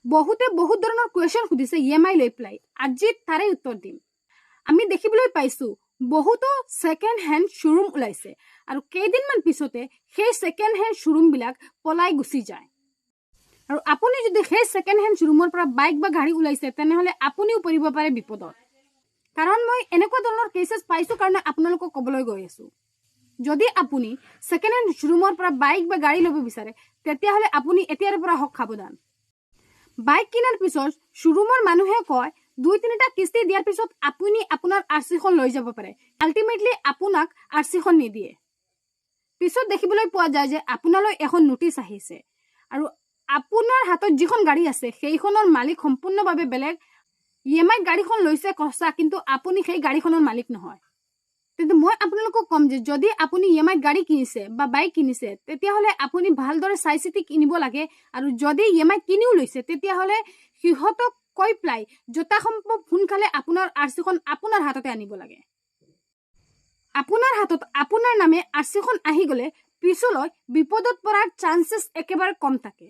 বহুতে বহুত ধৰণৰ কুৱেশ্যন সুধিছে EMI লৈ পেলাই আজি তাৰে উত্তৰ দিম আমি দেখিবলৈ পাইছো বহুতো সেকেন্ড হ্যান্ড শোৰুম ওলাইছে আৰু কেইদিনমান পিছতে সেই সেকেন্ড হ্যান্ড শোৰুম বিলাক পলাই গুচি যায় আৰু আপুনি যদি সেই সেকেন্ড হ্যান্ড শোৰুমৰ পৰা বাইক বা গাড়ী ওলাইছে তেনেহলে আপুনিও পৰিব পাৰে বিপদত কাৰণ মই এনেকুৱা ধৰণৰ কেसेस পাইছো কাৰণ আপোনালোকক ক'বলৈ গৈ আছো যদি আপুনি সেকেন্ড হ্যান্ড শোৰুমৰ পৰা বাইক বা গাড়ী ল'ব বিচাৰে তেতিয়াহলে আপুনি এতিয়াৰ পৰা হক সাবধান বাইক কিনাৰ পিছত শোৰুমৰ মানুহে কয় 2-3টা কিস্তি দিয়াৰ পিছত আপুনি আপোনাৰ আৰসিখন লৈ যাব পাৰে আলটিমেটলি আপোনাক আৰসিখন নিদিয়ে পিছত দেখিবলৈ পোৱা যায় যে আপোনালৈ এখন নোটিছ আহিছে আৰু আপোনাৰ হাতত যিখন গাড়ী আছে সেইখনৰ মালিক সম্পূৰ্ণভাৱে বেলেগ EMI গাড়ীখন লৈছে কসা কিন্তু আপুনি সেই গাড়ীখনৰ মালিক নহয় কিন্তু মই আপোনালোকক কম যে যদি আপুনি EMI গাড়ী কিনিছে বা বাইক কিনিছে তেতিয়াহলে আপুনি ভালদৰে চাইচিতি কিনিব লাগে আৰু যদি EMI কিনিও লৈছে তেতিয়াহলে সিহতক কৈ প্লাই যতা সম্ভৱ সোনকালে আপোনাৰ আৰসিখন আপোনাৰ হাততে আনিব লাগে আপোনাৰ হাতত আপোনাৰ নামে আৰসিখন আহি গলে পিছলৈ বিপদত পৰাৰ চান্সেস একেবাৰে কম থাকে